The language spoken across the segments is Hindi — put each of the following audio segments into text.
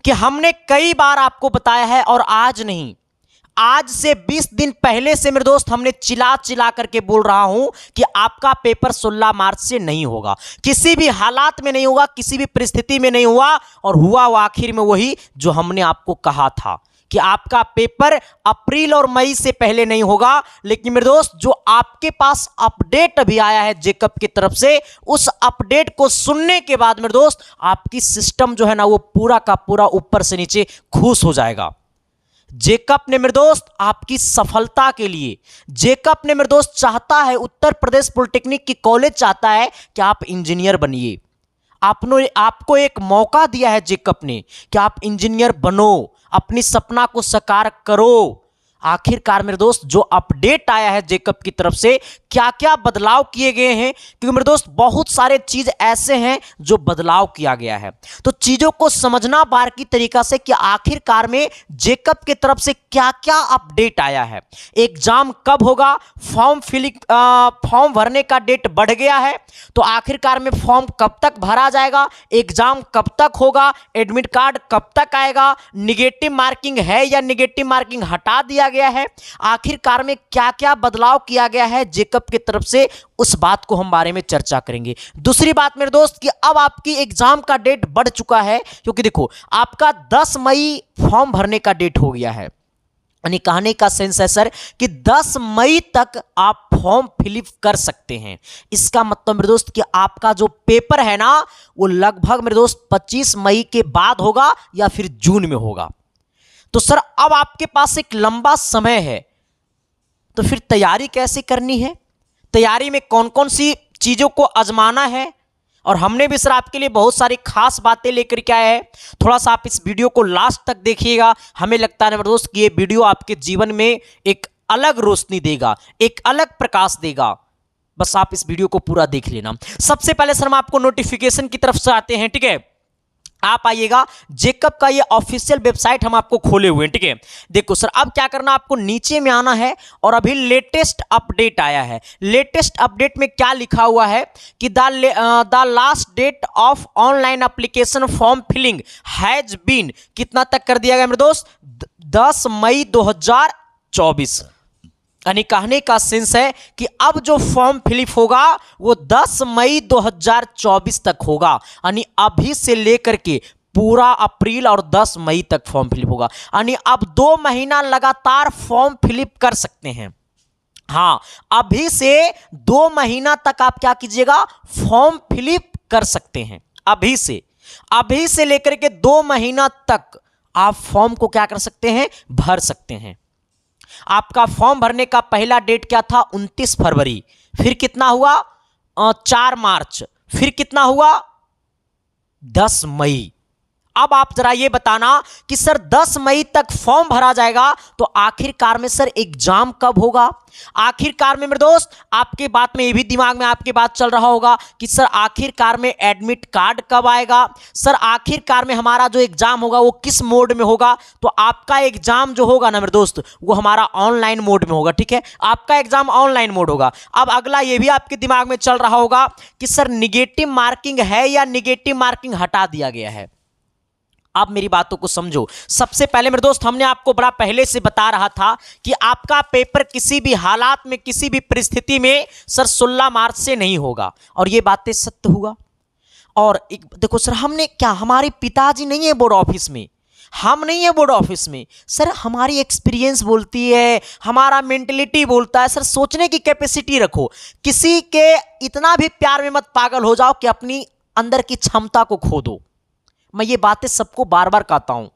कि हमने कई बार आपको बताया है, और आज नहीं, आज से 20 दिन पहले से मेरे दोस्त हमने चिल्ला चिल्ला करके बोल रहा हूं कि आपका पेपर 16 मार्च से नहीं होगा, किसी भी हालात में नहीं होगा, किसी भी परिस्थिति में नहीं हुआ, और हुआ वो आखिर में वही जो हमने आपको कहा था कि आपका पेपर अप्रैल और मई से पहले नहीं होगा। लेकिन मेरे दोस्त जो आपके पास अपडेट अभी आया है जेकब की तरफ से, उस अपडेट को सुनने के बाद मेरे दोस्त आपकी सिस्टम जो है ना वो पूरा का पूरा ऊपर से नीचे खुश हो जाएगा। जेकब ने मेरे दोस्त आपकी सफलता के लिए, जेकब ने मेरे दोस्त चाहता है, उत्तर प्रदेश पॉलिटेक्निक की कॉलेज चाहता है कि आप इंजीनियर बनिए। आपको एक मौका दिया है जेकब ने कि आप इंजीनियर बनो, अपनी सपना को साकार करो। आखिरकार मेरे दोस्त जो अपडेट आया है जेकब की तरफ से, क्या क्या बदलाव किए गए हैं, क्योंकि मेरे दोस्त बहुत सारे चीज ऐसे हैं जो बदलाव किया गया है। तो चीजों को समझना बारीकी तरीका से कि आखिरकार में जेकब की तरफ से क्या क्या अपडेट आया है। एग्जाम कब होगा, फॉर्म भरने का डेट बढ़ गया है, तो आखिरकार में फॉर्म कब तक भरा जाएगा, एग्जाम कब तक होगा, एडमिट कार्ड कब तक आएगा, निगेटिव मार्किंग है या निगेटिव मार्किंग हटा दिया गया है, आखिरकार में क्या क्या बदलाव किया गया है जेकब की तरफ से, उस बात को हम बारे में चर्चा करेंगे। दूसरी बात मेरे दोस्त कि अब आपकी एग्जाम का डेट बढ़ चुका है, क्योंकि देखो आपका 10 मई फॉर्म भरने का डेट हो गया है। यानी कहने का सेंस है सर कि 10 मई तक आप फॉर्म फिलअप कर सकते हैं। इसका मतलब मेरे दोस्त कि आपका जो पेपर है ना वो लगभग मेरे दोस्त 25 मई के बाद होगा या फिर जून में होगा। तो सर अब आपके पास एक लंबा समय है, तो फिर तैयारी कैसे करनी है, तैयारी में कौन कौन सी चीजों को आजमाना है, और हमने भी सर आपके लिए बहुत सारी खास बातें लेकर के आए हैं। थोड़ा सा आप इस वीडियो को लास्ट तक देखिएगा। हमें लगता है मेरे दोस्त कि ये वीडियो आपके जीवन में एक अलग रोशनी देगा, एक अलग प्रकाश देगा। बस आप इस वीडियो को पूरा देख लेना। सबसे पहले सर हम आपको नोटिफिकेशन की तरफ से आते हैं, ठीक है। आप आइएगा, जेकब का ये ऑफिशियल वेबसाइट हम आपको खोले हुए हैं, ठीक है। देखो सर अब क्या करना, आपको नीचे में आना है और अभी लेटेस्ट अपडेट आया है। लेटेस्ट अपडेट में क्या लिखा हुआ है कि the last date of online application form filling has been, कितना तक कर दिया गया मेरे दोस्त, 10 मई 2024। यानी कहने का सेंस है कि अब जो फॉर्म फिलअप होगा वो 10 मई 2024 तक होगा। यानी अभी से लेकर के पूरा अप्रैल और 10 मई तक फॉर्म फिलअप होगा। यानी अब 2 महीना लगातार फॉर्म फिलअप कर सकते हैं। हाँ, अभी से 2 महीना तक आप क्या कीजिएगा, फॉर्म फिलअप कर सकते हैं। अभी से लेकर के 2 महीना तक आप फॉर्म को क्या कर सकते हैं, भर सकते हैं। आपका फॉर्म भरने का पहला डेट क्या था, 29 फरवरी, फिर कितना हुआ 4 मार्च, फिर कितना हुआ 10 मई। अब आप जरा ये बताना कि सर 10 मई तक फॉर्म भरा जाएगा, तो आखिरकार में सर एग्जाम कब होगा। आखिरकार में मेरे दोस्त आपके बात में ये भी दिमाग में आपके बात चल रहा होगा कि सर आखिरकार में एडमिट कार्ड कब आएगा, सर आखिरकार में हमारा जो एग्जाम होगा वो किस मोड में होगा। तो आपका एग्जाम जो होगा ना मेरे दोस्त वो हमारा ऑनलाइन मोड में होगा, ठीक है। आपका एग्जाम ऑनलाइन मोड होगा। अब अगला ये भी आपके दिमाग में चल रहा होगा कि सर निगेटिव मार्किंग है या निगेटिव मार्किंग हटा दिया गया है। अब मेरी बातों को समझो। सबसे पहले मेरे दोस्त हमने आपको बड़ा पहले से बता रहा था कि आपका पेपर किसी भी हालात में, किसी भी परिस्थिति में सर 16 मार्च से नहीं होगा, और ये बातें सत्य हुआ। और एक देखो सर हमने क्या, हमारे पिताजी नहीं है बोर्ड ऑफिस में, हम नहीं है बोर्ड ऑफिस में, सर हमारी एक्सपीरियंस बोलती है, हमारा मेंटलिटी बोलता है। सर सोचने की कैपेसिटी रखो, किसी के इतना भी प्यार में मत पागल हो जाओ कि अपनी अंदर की क्षमता को खो दो। मैं ये बातें सबको बार बार कहता हूं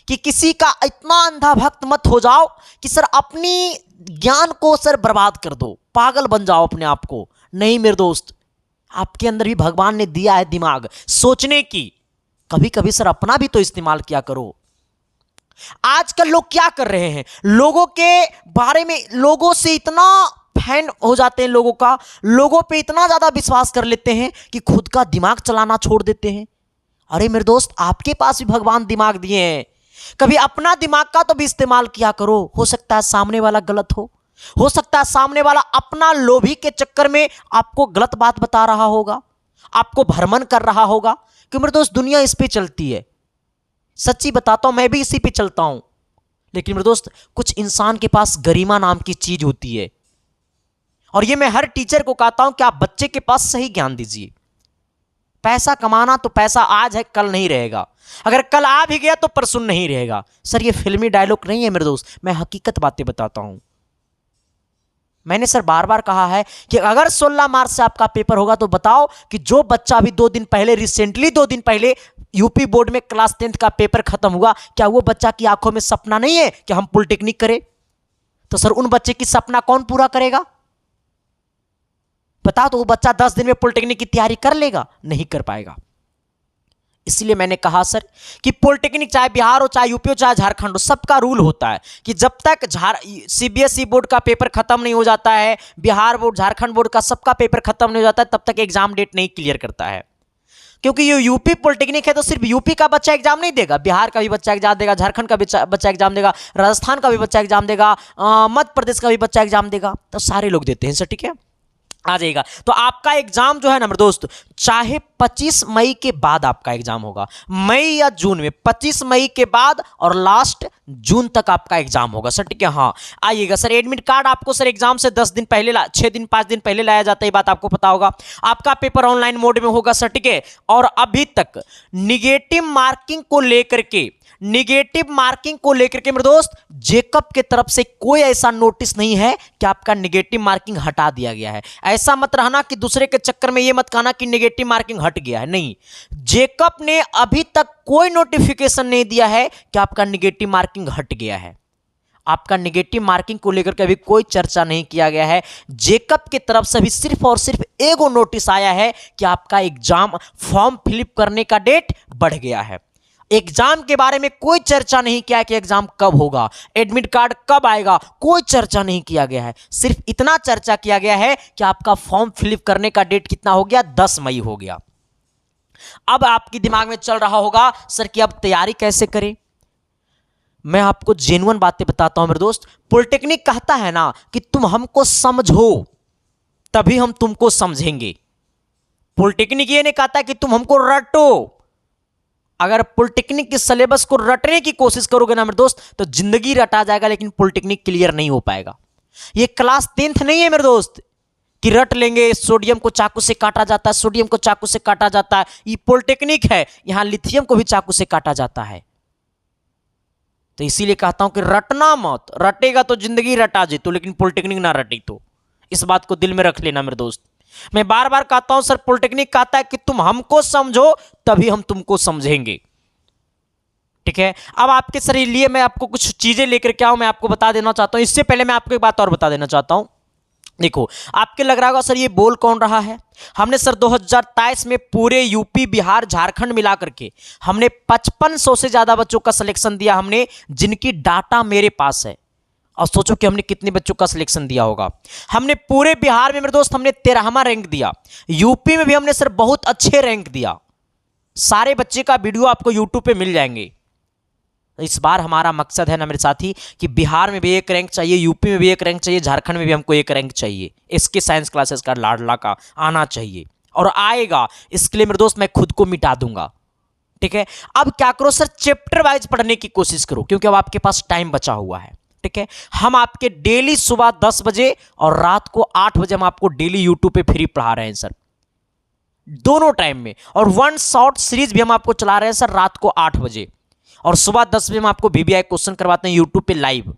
कि किसी का इतना अंधा भक्त मत हो जाओ कि सर अपनी ज्ञान को सर बर्बाद कर दो, पागल बन जाओ अपने आप को। नहीं मेरे दोस्त, आपके अंदर भी भगवान ने दिया है दिमाग सोचने की, कभी कभी सर अपना भी तो इस्तेमाल किया करो। आजकल लोग क्या कर रहे हैं, लोगों के बारे में, लोगों से इतना फैन हो जाते हैं, लोगों पे इतना ज्यादा विश्वास कर लेते हैं कि खुद का दिमाग चलाना छोड़ देते हैं। अरे मेरे दोस्त आपके पास भी भगवान दिमाग दिए हैं, कभी अपना दिमाग का तो भी इस्तेमाल किया करो। हो सकता है सामने वाला गलत हो सकता है सामने वाला अपना लोभी के चक्कर में आपको गलत बात बता रहा होगा, आपको भ्रमण कर रहा होगा। कि मेरे दोस्त दुनिया इस पे चलती है, सच्ची बताता हूं, मैं भी इसी पे चलता हूं। लेकिन मेरे दोस्त, कुछ इंसान के पास गरिमा नाम की चीज होती है, और ये मैं हर टीचर को कहता हूं कि आप बच्चे के पास सही ज्ञान दीजिए। पैसा कमाना तो पैसा आज है, कल नहीं रहेगा। अगर कल आ भी गया तो परसों नहीं रहेगा। सर ये फिल्मी डायलॉग नहीं है मेरे दोस्त, मैं हकीकत बातें बताता हूं। मैंने सर बार बार कहा है कि अगर 16 मार्च से आपका पेपर होगा तो बताओ कि जो बच्चा अभी 2 दिन पहले, रिसेंटली 2 दिन पहले यूपी बोर्ड में क्लास 10th का पेपर खत्म हुआ, क्या वो बच्चा की आंखों में सपना नहीं है कि हम पॉलिटेक्निक करें? तो सर उन बच्चे की सपना कौन पूरा करेगा? बता दो, वो बच्चा 10 दिन में पॉलिटेक्निक की तैयारी कर लेगा? नहीं कर पाएगा। इसलिए मैंने कहा सर कि पॉलिटेक्निक चाहे बिहार हो, चाहे यूपी हो, चाहे झारखंड हो, सबका रूल होता है कि जब तक सीबीएसई बोर्ड का पेपर खत्म नहीं हो जाता है, बिहार बोर्ड, झारखंड बोर्ड का सबका पेपर खत्म नहीं हो जाता है, तब तक एग्जाम डेट नहीं क्लियर करता है। क्योंकि ये यूपी पॉलिटेक्निक है तो सिर्फ यूपी का बच्चा एग्जाम नहीं देगा, बिहार का भी बच्चा एग्जाम देगा, झारखंड का बच्चा एग्जाम देगा, राजस्थान का भी बच्चा एग्जाम देगा, मध्य प्रदेश का भी बच्चा एग्जाम देगा, तो सारे लोग देते हैं सर। ठीक है, आ जाएगा। तो आपका एग्जाम जो है ना मेरे दोस्त, चाहे 25 मई के बाद आपका एग्जाम होगा, मई या जून में, 25 मई के बाद और लास्ट जून तक आपका एग्जाम होगा सर। ठीक है, हाँ आइएगा सर। एडमिट कार्ड आपको सर एग्जाम से 10 दिन पहले, 6 दिन 5 दिन पहले लाया जाता है, ये बात आपको पता होगा। आपका पेपर ऑनलाइन मोड में होगा सर। ठीक है, और अभी तक निगेटिव मार्किंग को लेकर के मेरे दोस्त जेकब के तरफ से कोई ऐसा नोटिस नहीं है कि आपका निगेटिव मार्किंग हटा दिया गया है। ऐसा मत रहना कि दूसरे के चक्कर में ये मत कहना कि निगेटिव मार्किंग हट गया है, नहीं। जेकब ने अभी तक कोई नोटिफिकेशन नहीं दिया है कि आपका निगेटिव मार्किंग हट गया है। आपका निगेटिव मार्किंग को लेकर के अभी कोई चर्चा नहीं किया गया है। जेकब की तरफ से भी सिर्फ और सिर्फ एगो नोटिस आया है कि आपका एग्जाम फॉर्म फिलअप करने का डेट बढ़ गया है। एग्जाम के बारे में कोई चर्चा नहीं किया कि एग्जाम कब होगा, एडमिट कार्ड कब आएगा, कोई चर्चा नहीं किया गया है। सिर्फ इतना चर्चा किया गया है कि आपका फॉर्म फिलअप करने का डेट कितना हो गया, 10 मई हो गया। अब आपके दिमाग में चल रहा होगा सर कि अब तैयारी कैसे करें। मैं आपको जेन्युइन बातें बताता हूं मेरे दोस्त। पॉलिटेक्निक कहता है ना कि तुम हमको समझो तभी हम तुमको समझेंगे। पॉलिटेक्निक ये नहीं कहता कि तुम हमको रटो। अगर पॉलिटेक्निक के सिलेबस को रटने की कोशिश करोगे ना मेरे दोस्त, तो जिंदगी रटा जाएगा, लेकिन पॉलिटेक्निक क्लियर नहीं हो पाएगा। ये क्लास 10th नहीं है मेरे दोस्त कि रट लेंगे। सोडियम को चाकू से काटा जाता है, सोडियम को चाकू से काटा जाता है। ये पॉलिटेक्निक है, यहां लिथियम को भी चाकू से काटा जाता है। तो इसीलिए कहता हूं कि रटना मत। रटेगा तो जिंदगी रटा जे तो, लेकिन पॉलिटेक्निक ना रटी तो। इस बात को दिल में रख लेना मेरे दोस्त। मैं बार बार कहता हूं सर, पॉलिटेक्निक कहता है कि तुम हमको समझो तभी हम तुमको समझेंगे। ठीक है, अब आपके सर लिए मैं आपको कुछ चीजें लेकर के आऊं, मैं आपको बता देना चाहता हूं। इससे पहले मैं आपको एक बात और बता देना चाहता हूं। देखो, आपके लग रहा होगा सर ये बोल कौन रहा है। हमने सर 2023 में पूरे यूपी, बिहार, झारखंड मिला करके हमने 5500 से ज्यादा बच्चों का सिलेक्शन दिया हमने, जिनकी डाटा मेरे पास है। और सोचो कि हमने कितने बच्चों का सिलेक्शन दिया होगा। हमने पूरे बिहार में मेरे दोस्त हमने 13वां रैंक दिया। यूपी में भी हमने सर बहुत अच्छे रैंक दिया। सारे बच्चे का वीडियो आपको यूट्यूब पे मिल जाएंगे। इस बार हमारा मकसद है ना मेरे साथी कि बिहार में भी एक रैंक चाहिए, यूपी में भी एक रैंक चाहिए, झारखंड में भी हमको एक रैंक चाहिए। इसके साइंस क्लासेस का लाडला का आना चाहिए, और आएगा। इसके लिए मेरे दोस्त मैं खुद को मिटा दूंगा। ठीक है, अब क्या करो सर, चैप्टर वाइज पढ़ने की कोशिश करो, क्योंकि अब आपके पास टाइम बचा हुआ है। ठीक है, हम आपके डेली सुबह 10 बजे और रात को 8 बजे हम आपको डेली यूट्यूब पे फ्री पढ़ा रहे हैं सर, दोनों टाइम में। और 1 शॉर्ट सीरीज भी हम आपको चला रहे हैं सर रात को 8 बजे, और सुबह 10 बजे हम आपको VBI क्वेश्चन करवाते हैं यूट्यूब पे लाइव।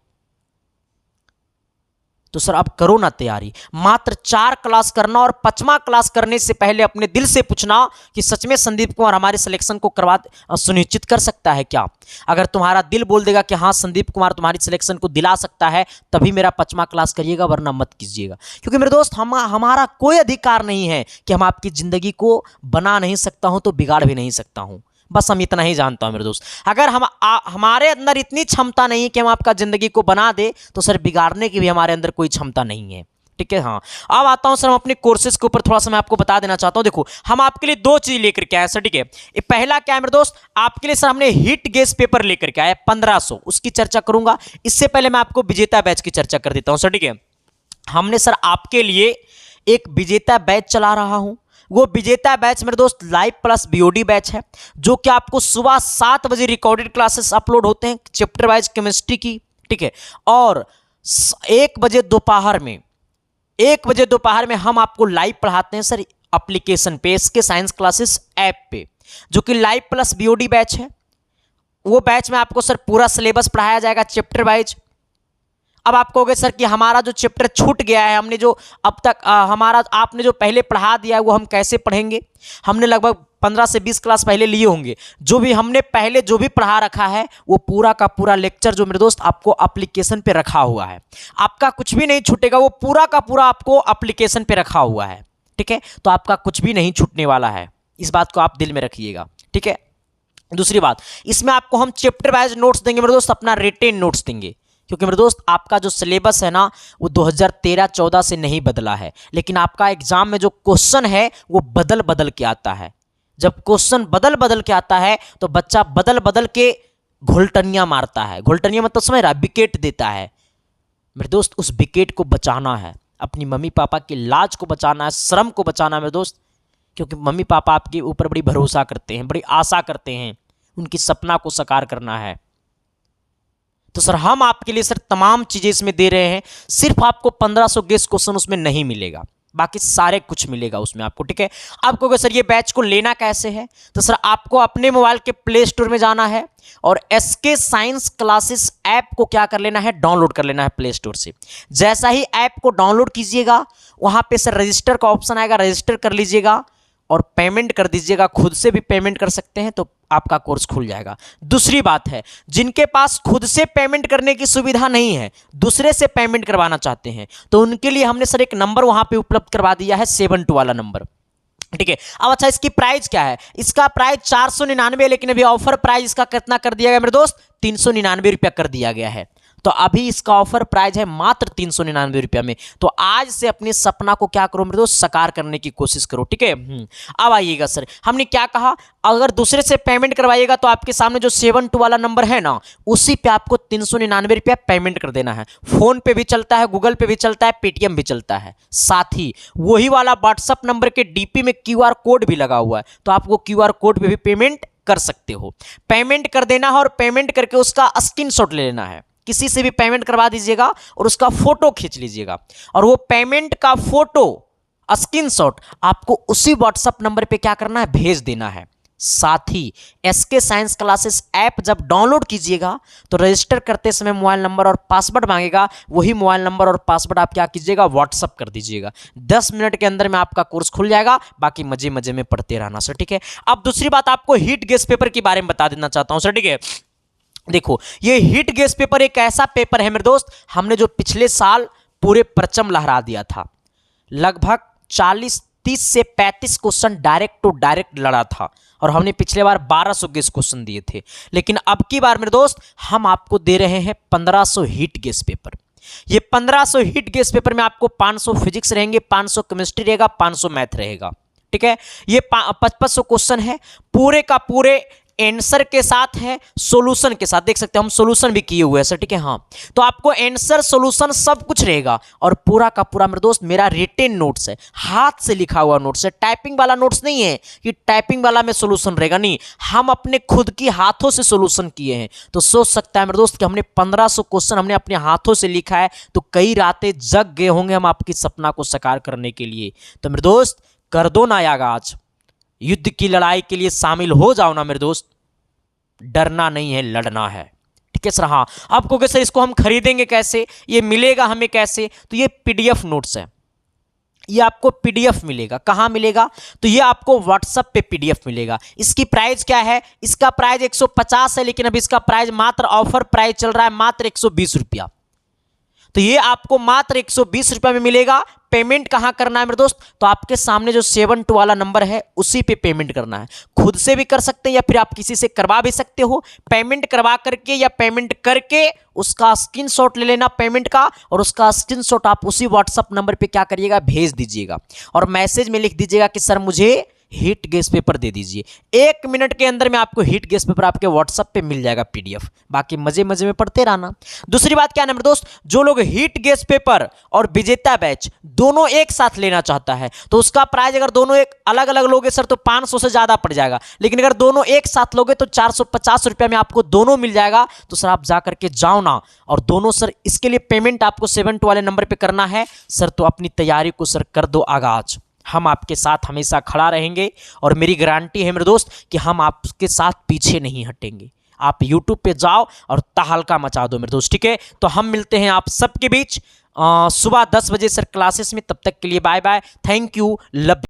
तो सर आप करो ना तैयारी। मात्र 4 क्लास करना, और 5वां क्लास करने से पहले अपने दिल से पूछना कि सच में संदीप कुमार हमारे सिलेक्शन को सुनिश्चित कर सकता है क्या। अगर तुम्हारा दिल बोल देगा कि हाँ संदीप कुमार तुम्हारी सिलेक्शन को दिला सकता है, तभी मेरा 5वां क्लास करिएगा, वरना मत कीजिएगा। क्योंकि मेरे दोस्त हमारा कोई अधिकार नहीं है कि हम आपकी जिंदगी को बना नहीं सकता हूं तो बिगाड़ भी नहीं सकता हूं। बस हम इतना ही जानता हूं मेरे दोस्त। अगर हमारे अंदर इतनी क्षमता नहीं है कि हम आपका जिंदगी को बना दे, तो सर बिगाड़ने की भी हमारे अंदर कोई क्षमता नहीं है। ठीक है, हाँ। अब आता हूं सर, हम अपने कोर्सेज के ऊपर थोड़ा सा मैं आपको बता देना चाहता हूं। देखो, हम आपके लिए 2 चीज लेकर के आए सर। ठीक है, पहला क्या है मेरे दोस्त, आपके लिए सर हमने हिट गेस पेपर लेकर के आए 1500, उसकी चर्चा करूंगा। इससे पहले मैं आपको विजेता बैच की चर्चा कर देता हूं सर। ठीक है, हमने सर आपके लिए एक विजेता बैच चला रहा हूं। वो विजेता बैच मेरे दोस्त लाइव प्लस बीओडी बैच है, जो कि आपको सुबह 7 बजे रिकॉर्डेड क्लासेस अपलोड होते हैं चैप्टर वाइज केमिस्ट्री की, ठीक है। और 1 बजे दोपहर में हम आपको लाइव पढ़ाते हैं सर एप्लीकेशन पे, इसके साइंस क्लासेस ऐप पे, जो कि लाइव प्लस बीओडी बैच है। वो बैच में आपको सर पूरा सिलेबस पढ़ाया जाएगा चैप्टर वाइज। अब आप कहोगे सर कि हमारा जो चैप्टर छूट गया है, हमने जो अब तक आपने जो पहले पढ़ा दिया है वो हम कैसे पढ़ेंगे। हमने लगभग 15 से 20 क्लास पहले लिए होंगे, जो भी हमने पहले जो भी पढ़ा रखा है वो पूरा का पूरा लेक्चर जो मेरे दोस्त आपको एप्लीकेशन पे रखा हुआ है। आपका कुछ भी नहीं छूटेगा, वो पूरा का पूरा आपको एप्लीकेशन पे रखा हुआ है, ठीक है। तो आपका कुछ भी नहीं छूटने वाला है, इस बात को आप दिल में रखिएगा, ठीक है। दूसरी बात, इसमें आपको हम चैप्टर वाइज नोट्स देंगे मेरे दोस्त, अपना रिटेन नोट्स देंगे, क्योंकि मेरे दोस्त आपका जो सिलेबस है ना वो 2013-14 से नहीं बदला है, लेकिन आपका एग्जाम में जो क्वेश्चन है वो बदल बदल के आता है। जब क्वेश्चन बदल बदल के आता है तो बच्चा बदल बदल के घोलटनियां मारता है। घोलटनियां मतलब समझ रहा, विकेट देता है मेरे दोस्त। उस विकेट को बचाना है, अपनी मम्मी पापा की लाज को बचाना है, शर्म को बचाना है मेरे दोस्त, क्योंकि मम्मी पापा आपके ऊपर बड़ी भरोसा करते हैं, बड़ी आशा करते हैं, उनकी सपना को साकार करना है। तो सर हम आपके लिए सर तमाम चीजें इसमें दे रहे हैं। सिर्फ आपको 1500 गेस्ट क्वेश्चन उसमें नहीं मिलेगा, बाकी सारे कुछ मिलेगा उसमें आपको, ठीक है। आपको अगर सर ये बैच को लेना कैसे है, तो सर आपको अपने मोबाइल के प्ले स्टोर में जाना है और एसके साइंस क्लासेस ऐप को क्या कर लेना है, डाउनलोड कर लेना है प्ले स्टोर से। जैसा ही ऐप को डाउनलोड कीजिएगा, वहां पे सर रजिस्टर का ऑप्शन आएगा, रजिस्टर कर लीजिएगा और पेमेंट कर दीजिएगा। खुद से भी पेमेंट कर सकते हैं, तो आपका कोर्स खुल जाएगा। दूसरी बात है, जिनके पास खुद से पेमेंट करने की सुविधा नहीं है, दूसरे से पेमेंट करवाना चाहते हैं, तो उनके लिए हमने सर एक नंबर वहां पे उपलब्ध करवा दिया है, 72 वाला नंबर, ठीक है। अब अच्छा, इसकी प्राइस क्या है? इसका प्राइस 499 है, लेकिन अभी ऑफर प्राइस इसका कितना कर दिया गया मेरे दोस्त, 399 रुपया कर दिया गया है। तो अभी इसका ऑफर प्राइस है मात्र 399 रुपया में। तो आज से अपने सपना को क्या करो मेरे दोस्त, साकार करने की कोशिश करो, ठीक है। अब आइएगा सर, हमने क्या कहा, अगर दूसरे से पेमेंट करवाइएगा तो आपके सामने जो 72 वाला नंबर है ना, उसी पे आपको 399 रुपया पेमेंट कर देना है। फोन पे भी चलता है, गूगल पे भी चलता है, पेटीएम भी चलता है, साथ ही वही वाला व्हाट्सअप नंबर के डीपी में QR कोड भी लगा हुआ है, तो आपको QR कोड पे भी पेमेंट कर सकते हो। पेमेंट कर देना है और पेमेंट करके उसका स्क्रीनशॉट ले लेना है। किसी से भी पेमेंट करवा दीजिएगा और उसका फोटो खींच लीजिएगा, और वो पेमेंट का फोटो स्क्रीनशॉट आपको उसी व्हाट्सएप नंबर पे क्या करना है, भेज देना है। साथ ही एसके साइंस क्लासेस ऐप जब डाउनलोड कीजिएगा तो रजिस्टर करते समय मोबाइल नंबर और पासवर्ड मांगेगा, वही मोबाइल नंबर और पासवर्ड आप क्या कीजिएगा, व्हाट्सअप कर दीजिएगा। 10 मिनट के अंदर में आपका कोर्स खुल जाएगा। बाकी मजे मजे में पढ़ते रहना सर, ठीक है। अब दूसरी बात, आपको हीट गेस पेपर के बारे में बता देना चाहता हूं सर, ठीक है। देखो, ये हीट गेस पेपर एक ऐसा पेपर है मेरे दोस्त, हमने जो पिछले साल पूरे परचम लहरा दिया था। लगभग 30 से 35 क्वेश्चन डायरेक्ट टू डायरेक्ट लड़ा था, और हमने पिछले बार 1200 गेस क्वेश्चन दिए थे। लेकिन अब की बार मेरे दोस्त हम आपको दे रहे हैं 1500 हीट गेस पेपर। ये 1500 हीट गेस पेपर में आपको 500 फिजिक्स रहेंगे, 500 केमिस्ट्री रहेगा, 500 मैथ रहेगा, ठीक है। ये 5500 क्वेश्चन है, पूरे का पूरे आंसर के साथ है, सॉल्यूशन के साथ। देख सकते हैं हम सॉल्यूशन भी किए हुए हैं सर, ठीक है। हाँ, तो आपको आंसर सॉल्यूशन सब कुछ रहेगा, और पूरा का पूरा मेरे दोस्त मेरा रिटेन नोट्स है, हाथ से लिखा हुआ नोट्स है। टाइपिंग वाला नोट्स नहीं है कि टाइपिंग वाला में सॉल्यूशन रहेगा, नहीं, हम अपने खुद की हाथों से सॉल्यूशन किए हैं। तो सोच सकता है मेरे दोस्त कि हमने 1500 क्वेश्चन हमने अपने हाथों से लिखा है, तो कई रातें जग गए होंगे हम आपकी सपना को साकार करने के लिए। तो मेरे दोस्त कर दो ना आगाज, युद्ध की लड़ाई के लिए शामिल हो जाओ ना मेरे दोस्त। डरना नहीं है, लड़ना है, ठीक है सर। हाँ, आप कहोगे सर इसको हम खरीदेंगे कैसे, ये मिलेगा हमें कैसे? तो ये PDF नोट्स है, ये आपको PDF मिलेगा। कहाँ मिलेगा? तो ये आपको WhatsApp पे PDF मिलेगा। इसकी प्राइस क्या है? इसका प्राइस 150 है, लेकिन अभी इसका प्राइस मात्र ऑफर प्राइस चल रहा है मात्र 120 रुपया। तो ये आपको मात्र 120 रुपये में मिलेगा। पेमेंट कहाँ करना है मेरे दोस्त? तो आपके सामने जो 72 वाला नंबर है उसी पे पेमेंट करना है। खुद से भी कर सकते हैं या फिर आप किसी से करवा भी सकते हो। पेमेंट करवा करके या पेमेंट करके उसका स्क्रीनशॉट ले लेना पेमेंट का, और उसका स्क्रीनशॉट आप उसी व्हाट्सएप नंबर पे क्या करिएगा, भेज दीजिएगा। और मैसेज में लिख दीजिएगा कि सर मुझे हीट गैस पेपर दे दीजिए। 1 मिनट के अंदर में आपको हीट गैस पेपर आपके व्हाट्सएप पे मिल जाएगा PDF। बाकी मजे मजे में पढ़ते रहना। दूसरी बात क्या है मेरे दोस्त, जो लोग हीट गैस पेपर और विजेता बैच दोनों एक साथ लेना चाहता है तो उसका प्राइस अगर दोनों एक अलग अलग लोगे सर तो 500 से ज्यादा पड़ जाएगा, लेकिन अगर दोनों एक साथ लोगे तो 450 रुपये में आपको दोनों मिल जाएगा। तो सर आप जा करके जाओ ना, और दोनों सर इसके लिए पेमेंट आपको 72 वाले नंबर पे करना है सर। तो अपनी तैयारी को सर कर दो आगाज, हम आपके साथ हमेशा खड़ा रहेंगे और मेरी गारंटी है मेरे दोस्त कि हम आपके साथ पीछे नहीं हटेंगे। आप YouTube पे जाओ और तहलका मचा दो मेरे दोस्त, ठीक है। तो हम मिलते हैं आप सबके बीच सुबह 10 बजे सर क्लासेस में। तब तक के लिए bye bye, thank you, love.